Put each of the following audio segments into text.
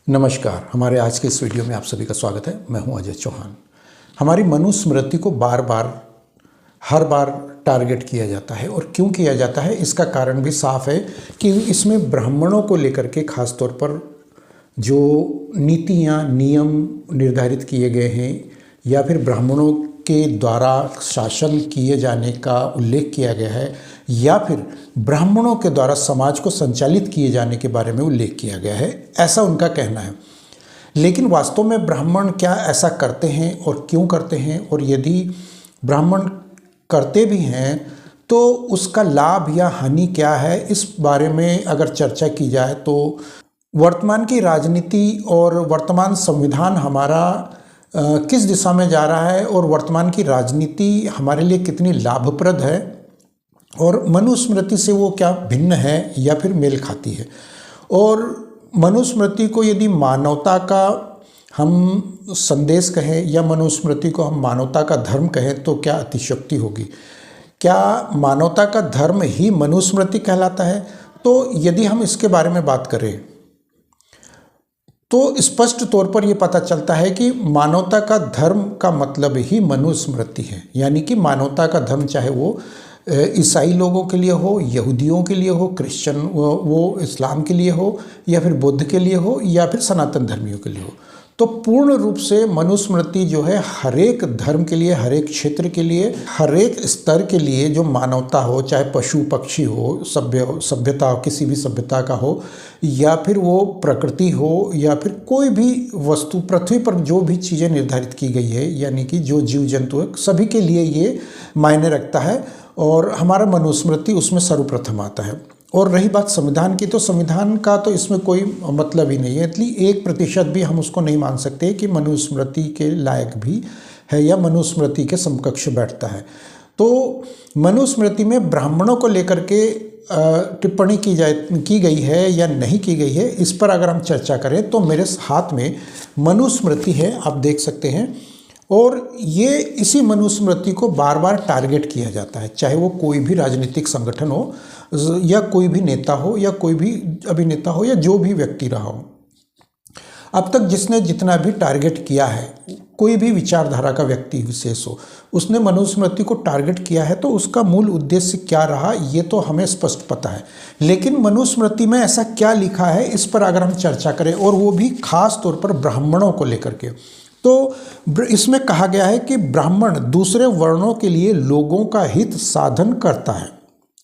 नमस्कार। हमारे आज के इस वीडियो में आप सभी का स्वागत है। मैं हूं अजय चौहान। हमारी मनुस्मृति को हर बार टारगेट किया जाता है और क्यों किया जाता है इसका कारण भी साफ है कि इसमें ब्राह्मणों को लेकर के खास तौर पर जो नीतियां नियम निर्धारित किए गए हैं या फिर ब्राह्मणों के द्वारा शासन किए जाने का उल्लेख किया गया है या फिर ब्राह्मणों के द्वारा समाज को संचालित किए जाने के बारे में उल्लेख किया गया है, ऐसा उनका कहना है। लेकिन वास्तव में ब्राह्मण क्या ऐसा करते हैं और क्यों करते हैं, और यदि ब्राह्मण करते भी हैं तो उसका लाभ या हानि क्या है, इस बारे में अगर चर्चा की जाए तो वर्तमान की राजनीति और वर्तमान संविधान हमारा किस दिशा में जा रहा है और वर्तमान की राजनीति हमारे लिए कितनी लाभप्रद है और मनुस्मृति से वो क्या भिन्न है या फिर मेल खाती है। और मनुस्मृति को यदि मानवता का हम संदेश कहें या मनुस्मृति को हम मानवता का धर्म कहें तो क्या अतिशयोक्ति होगी। क्या मानवता का धर्म ही मनुस्मृति कहलाता है? तो यदि हम इसके बारे में बात करें तो स्पष्ट तौर पर यह पता चलता है कि मानवता का धर्म का मतलब ही मनुस्मृति है। यानी कि मानवता का धर्म चाहे वो ईसाई लोगों के लिए हो, यहूदियों के लिए हो, क्रिश्चियन वो इस्लाम के लिए हो या फिर बुद्ध के लिए हो या फिर सनातन धर्मियों के लिए हो, तो पूर्ण रूप से मनुस्मृति जो है हर एक धर्म के लिए, हर एक क्षेत्र के लिए, हर एक स्तर के लिए जो मानवता हो, चाहे पशु पक्षी हो, सभ्यता हो, किसी भी सभ्यता का हो या फिर वो प्रकृति हो या फिर कोई भी वस्तु, पृथ्वी पर जो भी चीज़ें निर्धारित की गई है यानी कि जो जीव जंतु है, सभी के लिए ये मायने रखता है और हमारा मनुस्मृति उसमें सर्वप्रथम आता है। और रही बात संविधान की, तो संविधान का तो इसमें कोई मतलब ही नहीं है, इसलिए 1% भी हम उसको नहीं मान सकते कि मनुस्मृति के लायक भी है या मनुस्मृति के समकक्ष बैठता है। तो मनुस्मृति में ब्राह्मणों को लेकर के टिप्पणी की गई है या नहीं की गई है, इस पर अगर हम चर्चा करें तो मेरे हाथ में मनुस्मृति है, आप देख सकते हैं। और ये इसी मनुस्मृति को बार बार टारगेट किया जाता है, चाहे वो कोई भी राजनीतिक संगठन हो या कोई भी नेता हो या कोई भी अभिनेता हो या जो भी व्यक्ति रहा हो। अब तक जिसने जितना भी टारगेट किया है, कोई भी विचारधारा का व्यक्ति विशेष हो, उसने मनुस्मृति को टारगेट किया है, तो उसका मूल उद्देश्य क्या रहा ये तो हमें स्पष्ट पता है। लेकिन मनुस्मृति में ऐसा क्या लिखा है, इस पर अगर हम चर्चा करें और वो भी खास तौर पर ब्राह्मणों को लेकर के, तो इसमें कहा गया है कि ब्राह्मण दूसरे वर्णों के लिए लोगों का हित साधन करता है।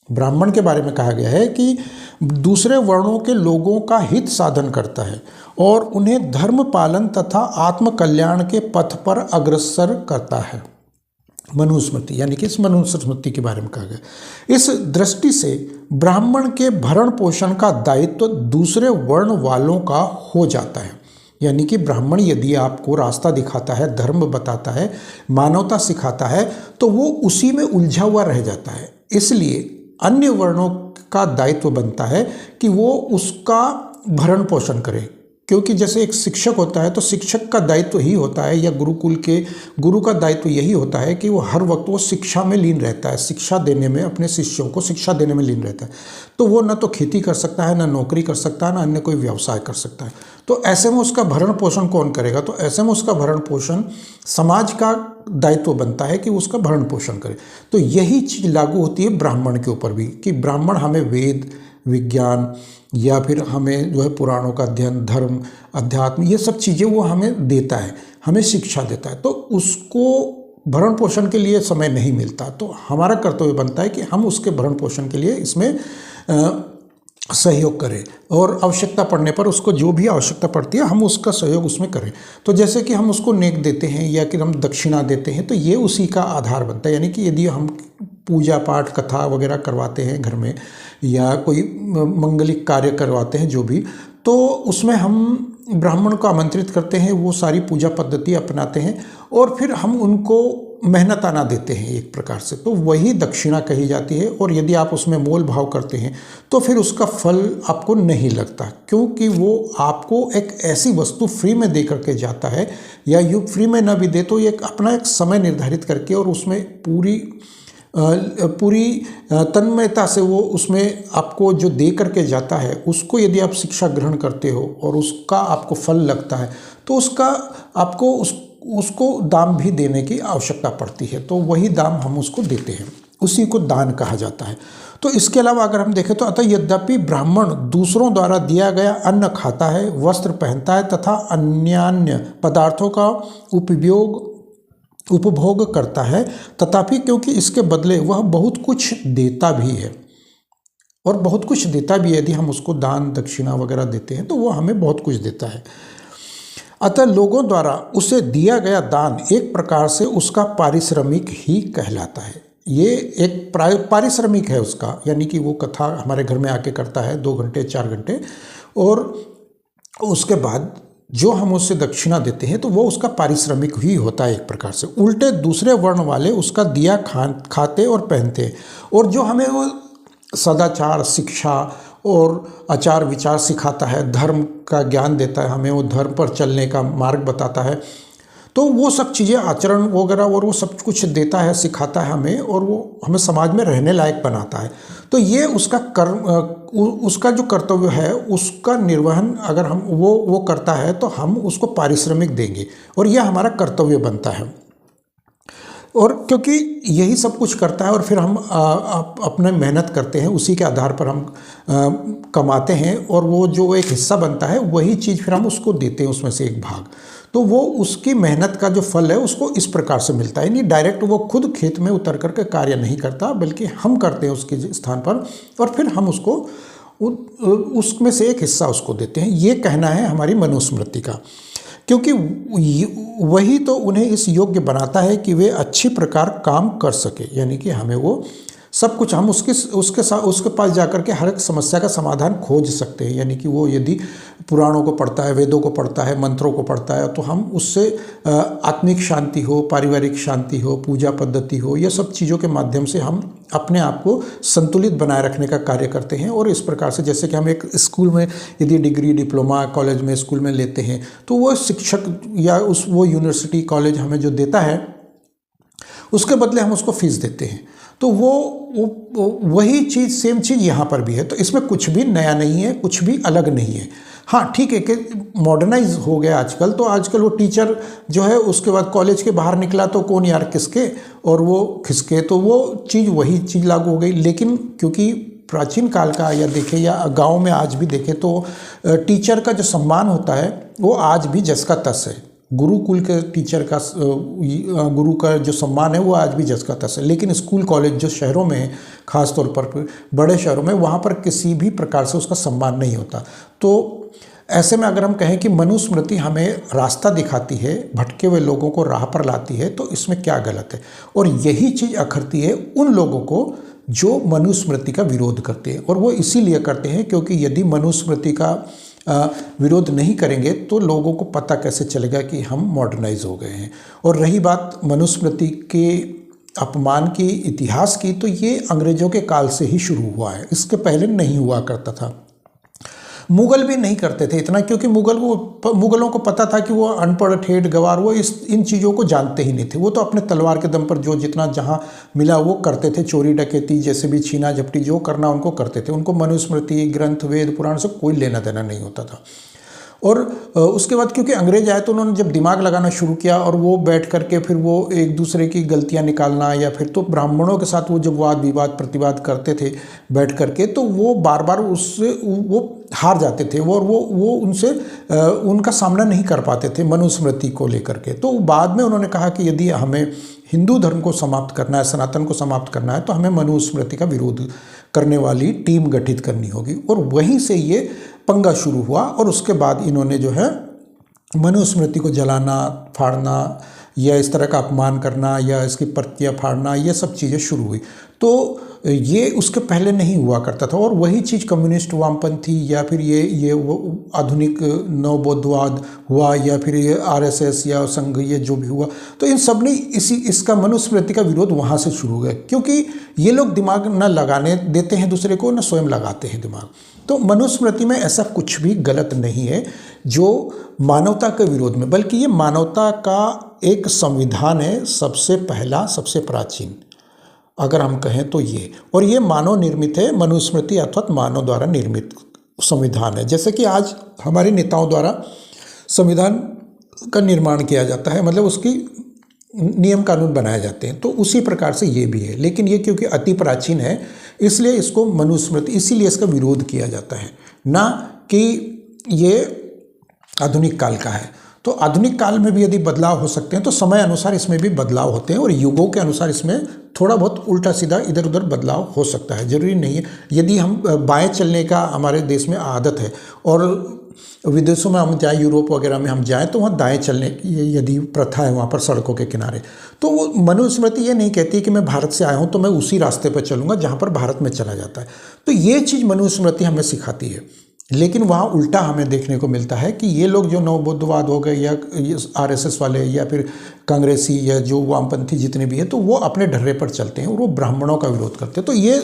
ब्राह्मण के बारे में कहा गया है कि दूसरे वर्णों के लोगों का हित साधन करता है और उन्हें धर्म पालन तथा आत्म कल्याण के पथ पर अग्रसर करता है। मनुस्मृति यानी कि इस मनुस्मृति के बारे में कहा गया। इस दृष्टि से ब्राह्मण के भरण पोषण का दायित्व दूसरे वर्ण वालों का हो जाता है। यानी कि ब्राह्मण यदि आपको रास्ता दिखाता है, धर्म बताता है, मानवता सिखाता है, तो वो उसी में उलझा हुआ रह जाता है। इसलिए अन्य वर्णों का दायित्व बनता है कि वो उसका भरण पोषण करे, क्योंकि जैसे एक शिक्षक होता है तो शिक्षक का दायित्व ही होता है या गुरु का दायित्व यही होता है कि वो हर वक्त वो शिक्षा में लीन रहता है, शिक्षा देने में, अपने शिष्यों को शिक्षा देने में लीन रहता है। तो वो न तो खेती कर सकता है, न नौकरी कर सकता है, न अन्य कोई व्यवसाय कर सकता है। तो ऐसे में उसका भरण पोषण कौन करेगा? तो ऐसे में उसका भरण पोषण समाज का दायित्व बनता है कि उसका भरण पोषण करे। तो यही चीज़ लागू होती है ब्राह्मण के ऊपर भी कि ब्राह्मण हमें वेद, विज्ञान या फिर हमें जो है पुराणों का अध्ययन, धर्म, अध्यात्म, ये सब चीज़ें वो हमें देता है, हमें शिक्षा देता है। तो उसको भरण पोषण के लिए समय नहीं मिलता, तो हमारा कर्तव्य बनता है कि हम उसके भरण पोषण के लिए इसमें सहयोग करें और आवश्यकता पड़ने पर उसको जो भी आवश्यकता पड़ती है हम उसका सहयोग उसमें करें। तो जैसे कि हम उसको नेक देते हैं या कि हम दक्षिणा देते हैं, तो ये उसी का आधार बनता है। यानी कि यदि हम पूजा पाठ, कथा वगैरह करवाते हैं घर में या कोई मंगलिक कार्य करवाते हैं जो भी, तो उसमें हम ब्राह्मण को आमंत्रित करते हैं, वो सारी पूजा पद्धति अपनाते हैं और फिर हम उनको मेहनताना देते हैं एक प्रकार से, तो वही दक्षिणा कही जाती है। और यदि आप उसमें मोल भाव करते हैं तो फिर उसका फल आपको नहीं लगता, क्योंकि वो आपको एक ऐसी वस्तु फ्री में दे करके जाता है, या यूँ फ्री में ना भी दे तो एक अपना एक समय निर्धारित करके और उसमें पूरी पूरी तन्मयता से वो उसमें आपको जो दे करके जाता है, उसको यदि आप शिक्षा ग्रहण करते हो और उसका आपको फल लगता है, तो उसका आपको उसको दाम भी देने की आवश्यकता पड़ती है। तो वही दाम हम उसको देते हैं, उसी को दान कहा जाता है। तो इसके अलावा अगर हम देखें तो अतः यद्यपि ब्राह्मण दूसरों द्वारा दिया गया अन्न खाता है, वस्त्र पहनता है तथा अन्यान्य पदार्थों का उपभोग करता है, तथापि क्योंकि इसके बदले वह बहुत कुछ देता भी है, और बहुत कुछ देता भी है, यदि हम उसको दान दक्षिणा वगैरह देते हैं तो वो हमें बहुत कुछ देता है। अतः लोगों द्वारा उसे दिया गया दान एक प्रकार से उसका पारिश्रमिक ही कहलाता है। ये एक पारिश्रमिक है उसका, यानी कि वो कथा हमारे घर में आके करता है 2 घंटे 4 घंटे, और उसके बाद जो हम उससे दक्षिणा देते हैं तो वो उसका पारिश्रमिक ही होता है एक प्रकार से। उल्टे दूसरे वर्ण वाले उसका दिया खाते और पहनते हैं, और जो हमें वो सदाचार शिक्षा और आचार विचार सिखाता है, धर्म का ज्ञान देता है हमें, वो धर्म पर चलने का मार्ग बताता है, तो वो सब चीज़ें आचरण वगैरह और वो सब कुछ देता है, सिखाता है हमें, और वो हमें समाज में रहने लायक बनाता है। तो ये उसका कर्म, उसका जो कर्तव्य है उसका निर्वहन अगर हम वो करता है तो हम उसको पारिश्रमिक देंगे, और यह हमारा कर्तव्य बनता है। और क्योंकि यही सब कुछ करता है और फिर हम अपने मेहनत करते हैं, उसी के आधार पर हम कमाते हैं, और वो जो एक हिस्सा बनता है वही चीज़ फिर हम उसको देते हैं, उसमें से एक भाग। तो वो उसकी मेहनत का जो फल है उसको इस प्रकार से मिलता है। नहीं डायरेक्ट वो खुद खेत में उतर करके कार्य नहीं करता, बल्कि हम करते हैं उसके स्थान पर, और फिर हम उसको उसमें से एक हिस्सा उसको देते हैं। ये कहना है हमारी मनुस्मृति का, क्योंकि वही तो उन्हें इस योग्य बनाता है कि वे अच्छी प्रकार काम कर सके, यानी कि हमें वो सब कुछ हम उसके पास जाकर के हर एक समस्या का समाधान खोज सकते हैं। यानी कि वो यदि पुराणों को पढ़ता है, वेदों को पढ़ता है, मंत्रों को पढ़ता है, तो हम उससे आत्मिक शांति हो, पारिवारिक शांति हो, पूजा पद्धति हो, ये सब चीज़ों के माध्यम से हम अपने आप को संतुलित बनाए रखने का कार्य करते हैं। और इस प्रकार से जैसे कि हम एक स्कूल में यदि डिग्री डिप्लोमा कॉलेज में स्कूल में लेते हैं, तो वो शिक्षक या वो यूनिवर्सिटी कॉलेज हमें जो देता है उसके बदले हम उसको फीस देते हैं। तो वो वही चीज़ सेम चीज़ यहाँ पर भी है। तो इसमें कुछ भी नया नहीं है, कुछ भी अलग नहीं है। हाँ ठीक है कि मॉडर्नाइज हो गया आजकल, तो आजकल वो टीचर जो है उसके बाद कॉलेज के बाहर निकला तो कौन यार किसके और वो खिसके, तो वो चीज़ वही चीज़ लागू हो गई। लेकिन क्योंकि प्राचीन काल का या देखें या गांव में आज भी देखें तो टीचर का जो सम्मान होता है वो आज भी जस का तस है। गुरुकुल के टीचर का गुरु का जो सम्मान है वो आज भी जस का तस है। लेकिन स्कूल कॉलेज जो शहरों में है, ख़ास तौर पर बड़े शहरों में, वहाँ पर किसी भी प्रकार से उसका सम्मान नहीं होता। तो ऐसे में अगर हम कहें कि मनुस्मृति हमें रास्ता दिखाती है, भटके हुए लोगों को राह पर लाती है, तो इसमें क्या गलत है। और यही चीज़ अखरती है उन लोगों को जो मनुस्मृति का विरोध करते हैं, और वो इसीलिए करते हैं क्योंकि यदि मनुस्मृति का विरोध नहीं करेंगे तो लोगों को पता कैसे चलेगा कि हम मॉडर्नाइज हो गए हैं। और रही बात मनुस्मृति के अपमान की, इतिहास की, तो ये अंग्रेज़ों के काल से ही शुरू हुआ है, इसके पहले नहीं हुआ करता था। मुग़ल भी नहीं करते थे इतना, क्योंकि मुग़लों को पता था कि वो अनपढ़ ठेठ गवार वो इन चीज़ों को जानते ही नहीं थे। वो तो अपने तलवार के दम पर जो जितना जहाँ मिला वो करते थे, चोरी डकैती जैसे भी छीना झपटी जो करना उनको करते थे। उनको मनुस्मृति ग्रंथ वेद पुराण से कोई लेना देना नहीं होता था। और उसके बाद क्योंकि अंग्रेज आए तो उन्होंने जब दिमाग लगाना शुरू किया और वो बैठ करके फिर वो एक दूसरे की गलतियां निकालना, या फिर तो ब्राह्मणों के साथ वो जब वाद विवाद प्रतिवाद करते थे बैठ करके, तो वो बार बार उससे वो हार जाते थे, और वो उनसे उनका सामना नहीं कर पाते थे मनुस्मृति को लेकर के। तो बाद में उन्होंने कहा कि यदि हमें हिंदू धर्म को समाप्त करना है, सनातन को समाप्त करना है, तो हमें मनुस्मृति का विरोध करने वाली टीम गठित करनी होगी। और वहीं से ये पंगा शुरू हुआ, और उसके बाद इन्होंने जो है मनुस्मृति को जलाना, फाड़ना, या इस तरह का अपमान करना, या इसकी प्रतियां फाड़ना, ये सब चीज़ें शुरू हुई। तो ये उसके पहले नहीं हुआ करता था। और वही चीज़ कम्युनिस्ट वामपंथी, या फिर ये वो आधुनिक नवबौद्धवाद हुआ, या फिर ये RSS या संघ, ये जो भी हुआ, तो इन सब ने इसका मनुस्मृति का विरोध वहाँ से शुरू हो गया, क्योंकि ये लोग दिमाग न लगाने देते हैं दूसरे को, न स्वयं लगाते हैं दिमाग। तो मनुस्मृति में ऐसा कुछ भी गलत नहीं है जो मानवता के विरोध में, बल्कि ये मानवता का एक संविधान है, सबसे पहला, सबसे प्राचीन। अगर हम कहें तो ये, और ये मानव निर्मित है, मनुस्मृति अर्थात मानव द्वारा निर्मित संविधान है। जैसे कि आज हमारे नेताओं द्वारा संविधान का निर्माण किया जाता है, मतलब उसकी नियम कानून बनाए जाते हैं, तो उसी प्रकार से ये भी है। लेकिन ये क्योंकि अति प्राचीन है इसलिए इसको मनुस्मृति, इसीलिए इसका विरोध किया जाता है, ना कि ये आधुनिक काल का है। तो आधुनिक काल में भी यदि बदलाव हो सकते हैं तो समय अनुसार इसमें भी बदलाव होते हैं, और युगों के अनुसार इसमें थोड़ा बहुत उल्टा सीधा इधर उधर बदलाव हो सकता है, जरूरी नहीं है। यदि हम बाएं चलने का हमारे देश में आदत है और विदेशों में हम जाए, यूरोप वगैरह में हम जाएं, तो वहाँ दाएं चलने की यदि प्रथा है वहाँ पर सड़कों के किनारे, तो वो मनुस्मृति ये नहीं कहती कि मैं भारत से आया हूँ तो मैं उसी रास्ते पर चलूँगा जहाँ पर भारत में चला जाता है। तो ये चीज़ मनुस्मृति हमें सिखाती है। लेकिन वहाँ उल्टा हमें देखने को मिलता है कि ये लोग जो नवबुद्धवाद हो गए या आरएसएस वाले या फिर कांग्रेसी या जो वामपंथी जितने भी हैं, तो वो अपने ढर्रे पर चलते हैं और वो ब्राह्मणों का विरोध करते हैं। तो ये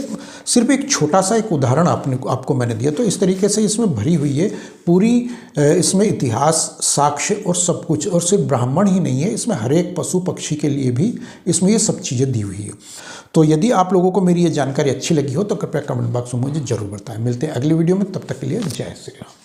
सिर्फ एक छोटा सा एक उदाहरण आपको मैंने दिया। तो इस तरीके से इसमें भरी हुई है पूरी, इसमें इतिहास, साक्ष्य और सब कुछ, और सिर्फ ब्राह्मण ही नहीं है, इसमें हर एक पशु पक्षी के लिए भी इसमें ये सब चीज़ें दी हुई है। तो यदि आप लोगों को मेरी ये जानकारी अच्छी लगी हो तो कृपया कमेंट बॉक्स में मुझे जरूर बताएं। मिलते हैं अगली वीडियो में, तब तक के लिए जय श्री राम।